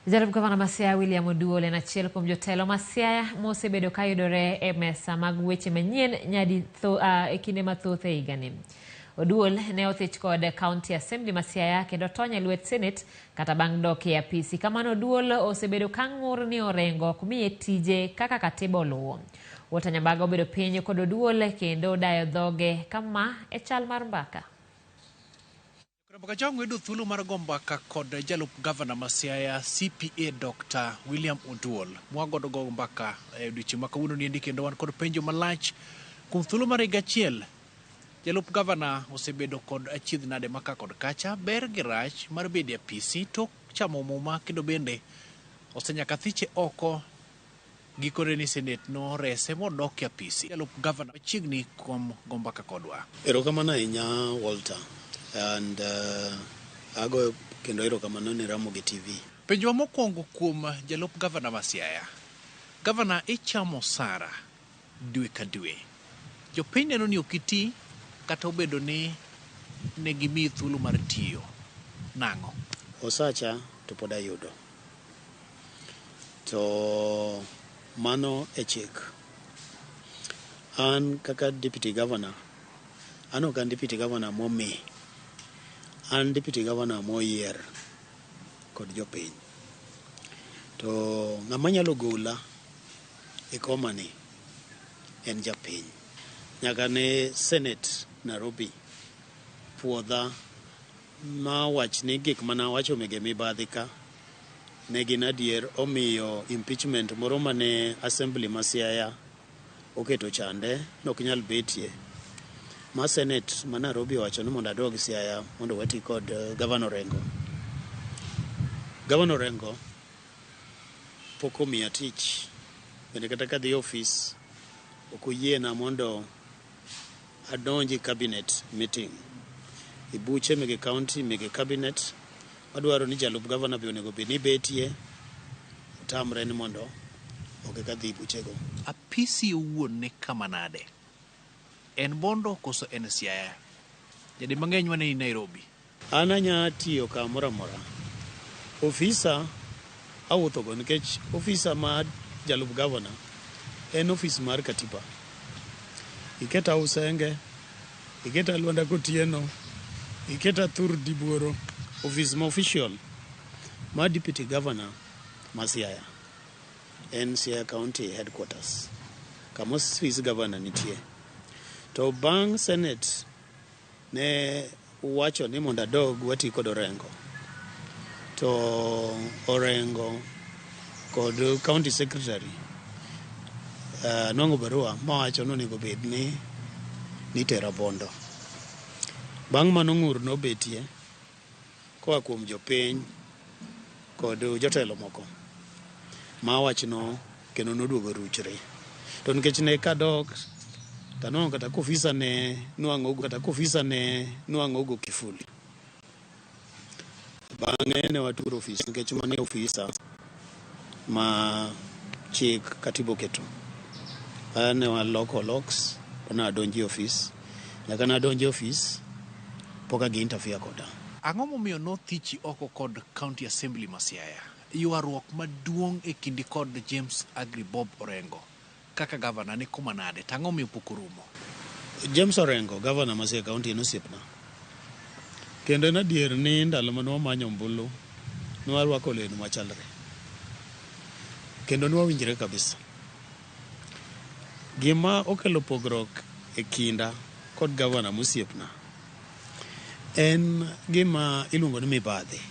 Jalup Gavana ma Siaya William Oduol en achiel kuom jotelo ma Siaya mosebedo ka yudore e mesa mag weche manyien nyadi e kinde mathoth e higani. Oduol ne othich kod County Assembly ma Siaya kendo tony e lwet Senate kata bang' dok e apisi. Kamano Oduol osebedo ka ng'ur ni orengo ok miye tije kaka katiba oluwo. Wuota Nyambaga obedo piny kod Oduol kendo dayo dhoge kama e chal mar mbaka. Nyambaga jang'we do thuolo mar gombaka kod jalup gavana ma Siaya CPA Dr. William Oduol. Mwagodo gombaka e odiochieng' ma kawuono niendi kendo wan kod penjo malach kuom thuolo mar higa achiel. Jalup gavana osebedo kod achiedh nade maka kod kacha, ber gi rach mar bedo e apisi tok chamo muma kendo bende osenyaka thiche oko gikore ni Senate no rese modok e apisi. Jalup gavana chiegni kuom gombaka kodwa. Erokamano ahinya Walter and ago kendo erokamano ni Ramogi TV. Penjo mokwongo kuom jalup gavana ma Siaya. Gavana ichamo sara dwe ka dwe. Jopiny neno ni okiti kata obedo ni ne gimiyi thuolo mar tiyo nang'o? Osacha to pod ayudo. To mano e chik. An kaka deputy governor, an ok an deputy governor momi. An deputy governor moyier kod jopiny. To ng'ama nyalo gola e komani en japiny. Nyaka ne Senate Nairobi puodha ma wach ni gik mana wacho mege mibadhi ka ne gin adier. Omiyo impeachment moro mane Assembly ma Siaya oketo chande nok nyal betie. Ma Senate ma Nairobi wacho ni mondo adog Siaya mondo wati kod Governor Orengo. Governor Orengo pok omiya tich. Bende kata kadhi office ok oyiena mondo adonji cabinet meeting. Ibuche mege county mege cabinet adwaro ni jalup gavana be onego bed ni betie tamre ni mondo ok kadhi buchego. Apisi owuon ne kama nade? En Bondo koso en Siaya? Jadi mang'eny wane ni Nairobi. An anya tiyo kamoro amora. Ofisa awuotho go nikech ofisa ma jalup gavana en ofis mar katiba. Iketa Usenge, iketa Luanda Kotieno, iketa Thur Dibuoro, office ma official ma deputy governor ma Siaya en Siaya County Headquarters. Kama office governor nitie. To bang' Senate ne wacho ni mondo adog wati kod Orengo. To Orengo kod county secretary nwang'o barua mawacho ni onego bed ni tera Bondo. Bang' mano ng'ur nobetie koa kuom jopiny kod jotelo moko ma wachno kendo noduogo ruchre. To nikech ne kadok tanong' kata kofisa ne nwang'o go kifuli. Bang'e ne waturo ofis nikech mane ofisa ma chik katiba oketo. Ne waloko locks, na adonji office. Nyaka na adonji office, poka gi interfere koda. Ang'o momiyo nothichi oko kod County Assembly ma Siaya? Ywaruok maduong' e kindi kod James Agri Bob Orengo kaka gavana ni kuma nade? Tang'o miyo pok orumo? James Orengo, gavana ma Siaya County no siepna. Kendo na dier ni ndalo mane wamanyo ombulu, nwarwako lewni machalre. Kendo nwawinjre kabisa. Gima okelo pogruok e kinda kod gavana mosiepna en gima iluongo ni mibadhi.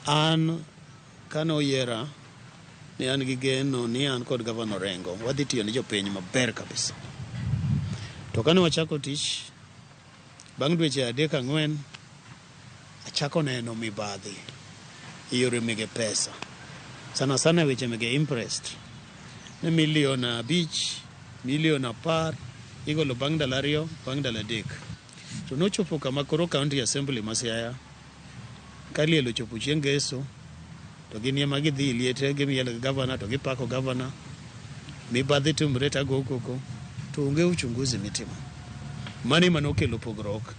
An kano oyiera ni an gi geno ni an kod gavana Orengo wadhi tiyo ni jopiny maber kabisa. To kane wachako tich bang' dweche 3-4 achako neno mibadhi e yore mege pesa. Sana sana weche mege interest. Ne milion 5, milion 10 igolo bang' ndalo 2, bang' ndalo 3. To nochopo kama koro County Assembly ma Siaya kaliel ochopo chieng' Ngeso to gin ema gidhi liete gimiel gavana to gipako gavana. Mibadhi timre tago koko to onge uchunguzi mitimo. Mane manokelo pogruok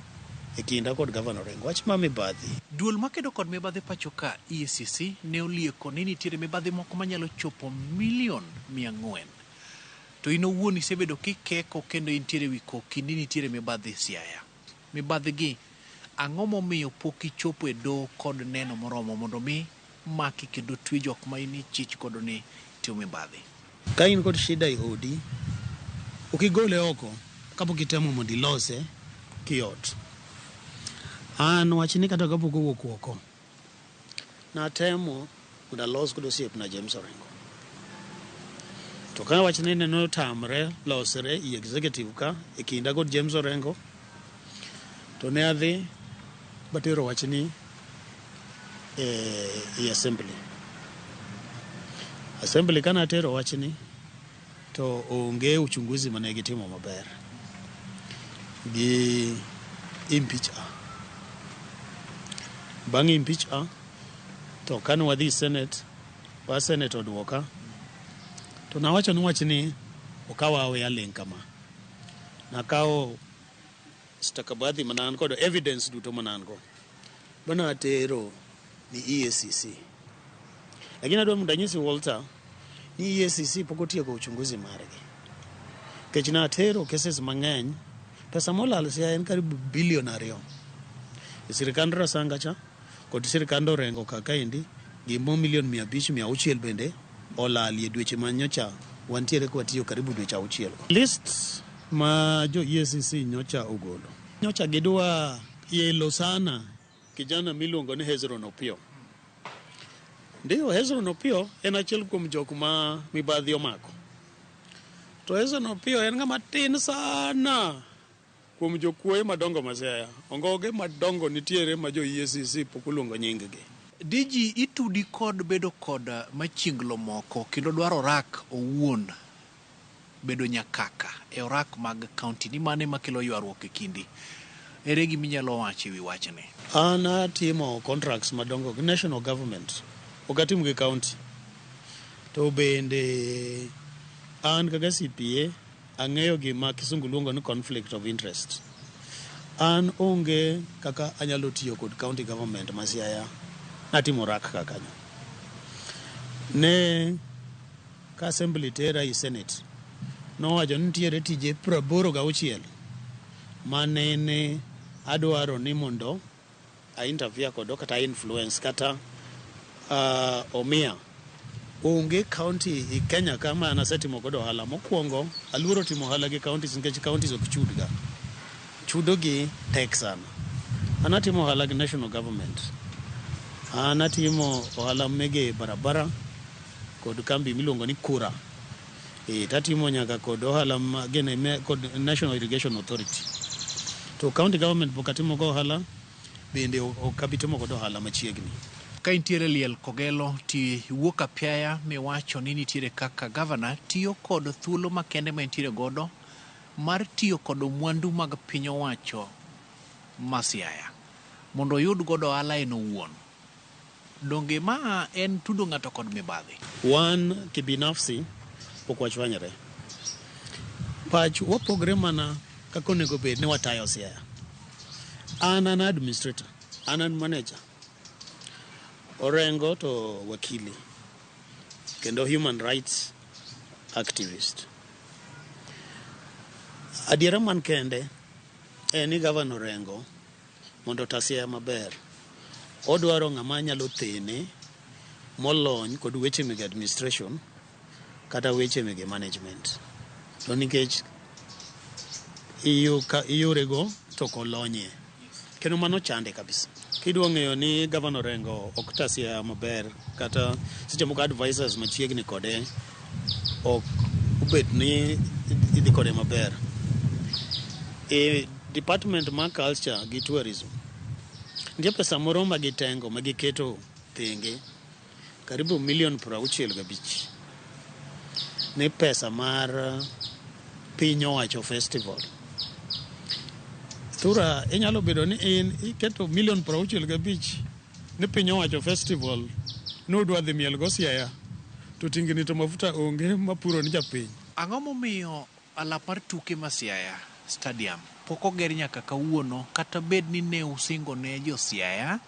e kinda kod gavana Orengo wach ma mibadhi. Duol makedo kod mibadhi pacho ka EACC ne olieko ni nitiere mibadhi moko manyalo chopo $400,000. To ino wuon isebedo kikeko kendo intiere wi koki ni nitiere mibadhi Siaya. Mibadhi gi ang'o momiyo pok ichopo e do kod neno moromo mondo mi maki kendo twi jok ma ini chich kod ni tiyo mibadhi. Ka in kod shida i odi, ukigole oko kapok itemo mondo ilose kiot. An wachni kata kapok owuok oko, natemo mondo alos kod osiepna James Orengo. To ka wachni neno tamre losre i executive ka e kinda kod James Orengo, to ne adhi batero wachni i assembly. Assembly kana atero wachni to onge uchunguzi mane gitimo maber gi impeach a. Bang' impeach a to kane wadhi Senate, wa Senate oduoka to nawacho ni wachni okawawe aling kama. Nakawo stakabadhi manan kod evidence duto manan go bana atero ni EACC. Lakini adwa mondo anyisi Walter ni EACC pok otieko uchunguzi margi. Kech na atero cases mang'eny, pesa molal Siaya en karibu $2 billion. Sirikand Rasanga cha kod sirikand Orengo kaka indi gimo $500,000 bende olal e dweche manyocha wantiere kwa tiyo karibu dweche 6. List ma jo EACC nyocha ogolo. Nyocha gidwa yelo sana kijana miluongo ni Hezron Opiyo. Ndio Hezron Opiyo en achiel kuom jok ma mibadhi omako. To Hezron Opiyo en ng'ama tin sana kuom jokuoye madongo ma Siaya. Ongoge madongo nitiere ma jo EACC pok oluongo nying-gi. Diji itudi kod bedo kod machinglo moko kendo dwaro rak owuon bedo nyakaka e orak mag county ni mane makelo ywaruok e kindi. Ere gima inyalo wacho ewi wachni? An atimo contracts madongo gi national government, ok atim gi county. To bende an kaka CPA ang'eyo gima kisungu luongo ni conflict of interest. An onge kaka anyalo tiyo kod county government ma Siaya, natimo rak kakanyo. Ne ka assembly tera i Senate, nowacho ni nitiere tije 86 manene adwaro ni mondo a interfere kodo kata influence kata omiya. Onge county i Kenya kama anasetimo kodo ohala. Mokwongo aluoro timo ohala gi counties nikech counties ok chudga. Chudo gi tek sana. Anatimo ohala gi national government. Anatimo ohala mege barabara kod kambi miluongo ni Kura. Tatimo nyaka kod ohala magene kod National Irrigation Authority. To county government pokatimo go ohala bende okabitimo kod ohala machiegni. Ka intiere liel Kogelo ti wuok apiaya miwacho ni nitiere kaka governor tiyo kod thuolo makende ma intiere godo mar tiyo kod mwandu mag piny owacho ma Siaya mondo yud godo ohala en owuon. Donge ma en tudo ng'ato kod mibadhi? Wan kibinafsi pok wachwanyre. Pach wapogre mana kaka onego bed ni watayo Siaya. An administrator, an manager. Orengo to wakili kendo human rights activist. Adiera man kende ni Governor Orengo mondo ta Siaya maber, odwaro ng'ama nyalo thene molony kod weche meg administration kata weche meg management. To nikech iyorego to kolonye kendo mano chande kabisa. Kidwa ng'eyo ni Governor Orengo ok ta Siaya maber kata seche moko advisors machiegni kode ok ubet ni idhi kode maber. Department ma culture gi tourism ndia pesa moro ma gitengo ma giketo thenge karibu $65 ni pesa mar piny owacho festival. Thura inyalo bedo ni iketo $65 ni piny owacho festival nodwa dhi miel go Siaya to tingni to mafuta onge mapuro ni japiny. Ang'o momiyo alap mar tuke ma Siaya Stadium pok oger nyaka kawuono, kata bed ni ne usingo ne josiaya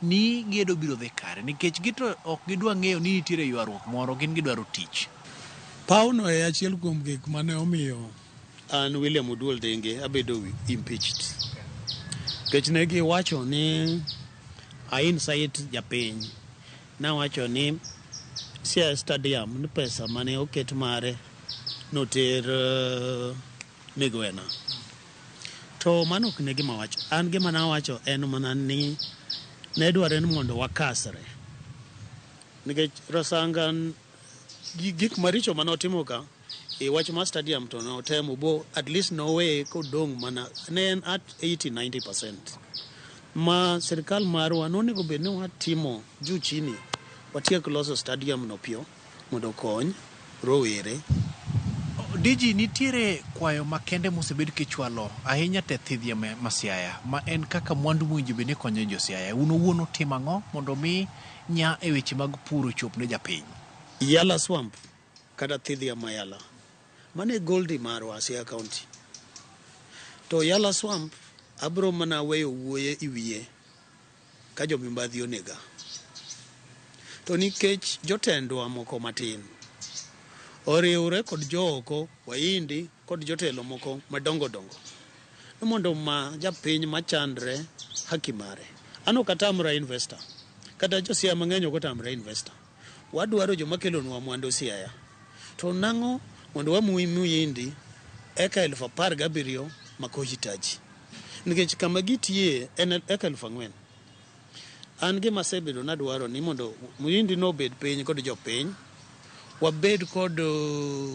ni gedo biro dhi kare, nikech gito ok gidwa ng'eyo ni nitiere ywaruok moro, gin gidwaro tich. Pauno e achiel kuom gik mane omiyo an William Oduol Denge abedo impeached. Kech ne giwacho ni ainsait japiny nawacho ni Siaya Stadium ni pesa mane oket mare noter Migwena. To mano ok ne gima wacho. An gima nawacho en mana ni ne dware ni mondo wakasre. Nikech Rosangan gik maricho manotimo ka e wach ma stadium to notemo bo at least no way kodong mana ne en at 80-90%. Ma serikal marwa nonego bed ni watimo juu chini watiek loso stadium no pio mondo kony rowere. Diji nitiere kwayo makende mosebed kichwalo ahinya te thidhia ma Siaya, ma en kaka mwandu mwinjo bende konyo jo Siaya. Uno wuono timo ang'o mondo mi nya e weche mag puro chop ne japiny? Yala swamp kata thidhia mayala mane goldi marwa Siaya County. To Yala swamp abro mana weyo wuoye iwiye ka jo mimbadhi onega. To nikech jotendwa moko matin oriwre kod jooko waindi kod jotelo moko madongo dongo mondo ma japiny machandre haki mare. Ano katamra investor kata jo Siaya mang'eny ok otamra investor. Wadwaro joma kelonwa mwandu Siaya. To nang'o mondo wamuindi eka 17,000 makohitaji. Nikech kama gitie en eka 4,000. An gima sebedo nadwaro ni mondo muindi no bed piny kod jopiny. Wabed kod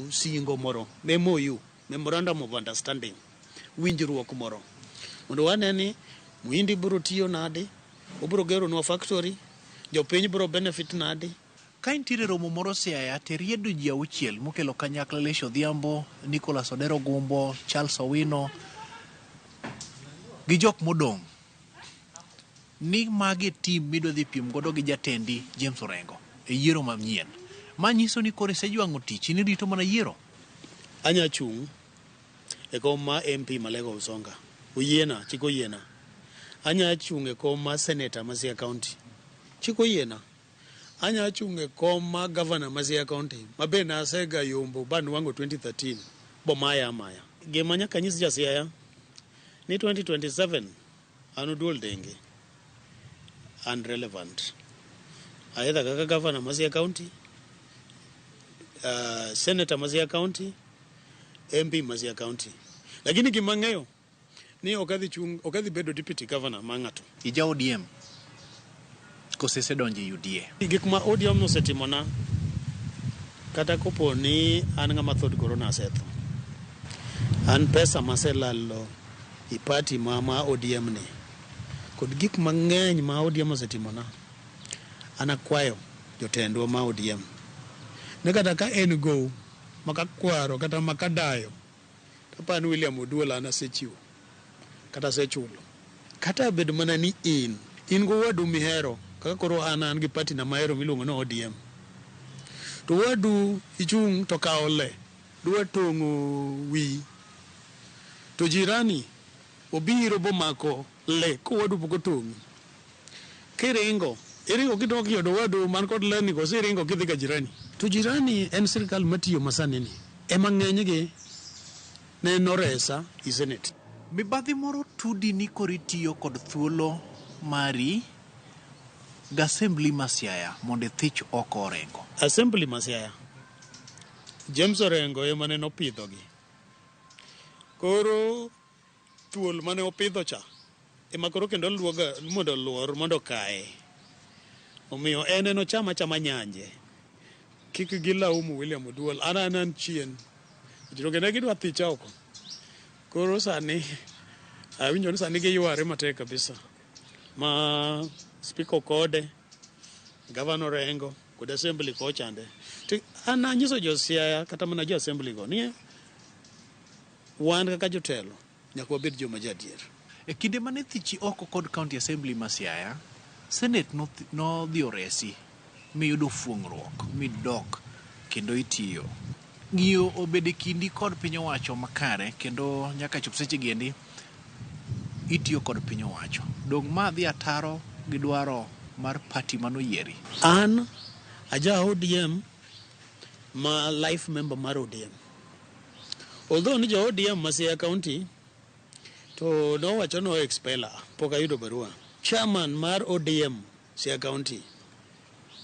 singo moro, MOU, Memorandum of Understanding, winjruok moro. Mondo waneni muindi biro tiyo nade, obiro gero nwa factory, jopiny biro benefit nade. Ka intiere romo moro Siaya, teriedo ji 6 mokelo kanyakla Lesho Odhiambo, Nicholas Odero Gumbo, Charles Owino gi jok modong'. Ni mage team midwa dhi piem godo gi jatendi James Orengo e yiero manyien. Ma nyiso ni kore se jwang'o tich, ni rito mana yiero. Anya chung e kom ma MP Malego Usonga. Uyiena, chiko yiena. Anya chung e kom ma Senator ma Siaya County. Chiko yiena. Anya chung e kom ma Governor ma Siaya County. Mabe na asega yombo ban wango 2013. Bomaya maya. Gima nyaka nyis ja Siaya ni 2027 an Oduol Denge unrelevant. Aidha kaka Governor ma Siaya County, Senator ma Siaya County, MP ma Siaya County. Lakini gima ng'eyo ni okadhi bedo deputy governor ma ng'ato. Ija ODM kose se donje UDA. Gik ma ODM nosetimona kata kopo ni an ng'ama thod korona asetho. An pesa maselalo i party ma ODM ne kod gik mang'eny ma ODM osetimona. An akwayo jotendwa ma ODM ne kata ka en go makakwaro kata makadayo kapan William Oduol an asechiwo kata asechulo kata bed mana ni in go wadu mihero kaka koro an gi party na mahero miluongo no ODM. To wadu ichung to kawo le dwa tong'o wi to jirani obiro bomako le ko wadu pok otong'i kiringo kidok yodo wadu man kod le ni ko siringo kidhi ka jirani. To jirani en sirikal matiyo masani ni ema ng'enygi ne noresa i Senate. Mibadhi moro tudi ni kori tiyo kod thuolo mari g'Assembly ma Siaya mondo thich oko Orengo. Assembly ma Siaya James Orengo ema ne nopidhogi. Koro thuol mane opidho cha ema koro kendo luoga mondo luor mondo kae. Omiyo en chama nyanje. Kik gilaumu William Oduol. An chien. Jiroge ne gidwa thicha oko. Koro sani awinjo ni sani giyware matek kabisa. Ma speaker kode, Governor Orengo, kod Assembly ko chande. An anyiso jo Siaya kata mana jo Assembly go ni wan kaka jotelo nyaka wabed joma jadier. E kinde mane thichi oko kod County Assembly ma Siaya, Senate no dhi oresi miyudo fuong'ruok midok kendo itiyo. Ng'iyo obede kindi kod piny owacho makare kendo nyaka chop seche giendi itiyo kod piny owacho. Dong ma dhi ataro gi dwaro mar party manoyieri. An aja ODM ma life member mar ODM. Although ni jo ODM ma Siaya County to no wacho no expeller pok ayudo barua. Chairman mar ODM Siaya County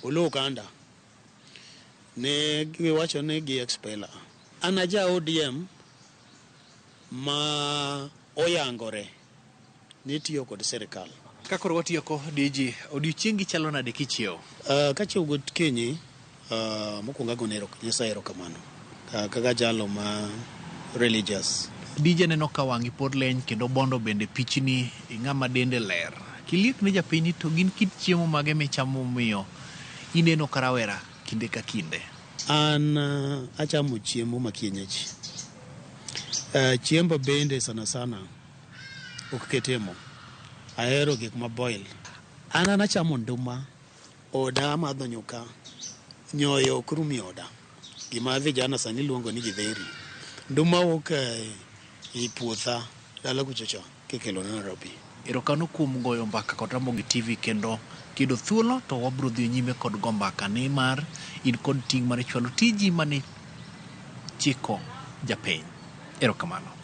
Olo Kanda ne giwacho ne gi expeller. An aja ODM ma oyangore ni tiyo kod serikal. Kakoro watiyo ko DG, odiochiengi chalo nade kichiew? Kachiew gokinyi mokwongo go Nyasaye erokamano. Kaka jalo ma religious. DJ neno ka wang'i pod leny kendo bondo bende pichni ng'ama dende ler. Kiliek ne japiny to gin kit chiemo mage michamo miyo ineno karawera kinde ka kinde? An achamo chiemo ma kienyeji. Chiemba bende sana sana ok ketemo. Ahero gik ma boil. An achamo nduma, oda amadho nyuka, nyoyo ok rum oda. Gima vijana sani luongo ni githeri. Nduma wuok i puotha dala kuchocho kikelo na Nairobi. Erokamano kuom goyo mbaka kod Ramogi TV kendo kido thuolo to wabro dhi nyime kod go mbaka nimar in kod ting' mar chwalo tiji mane chiko japiny. Erokamano.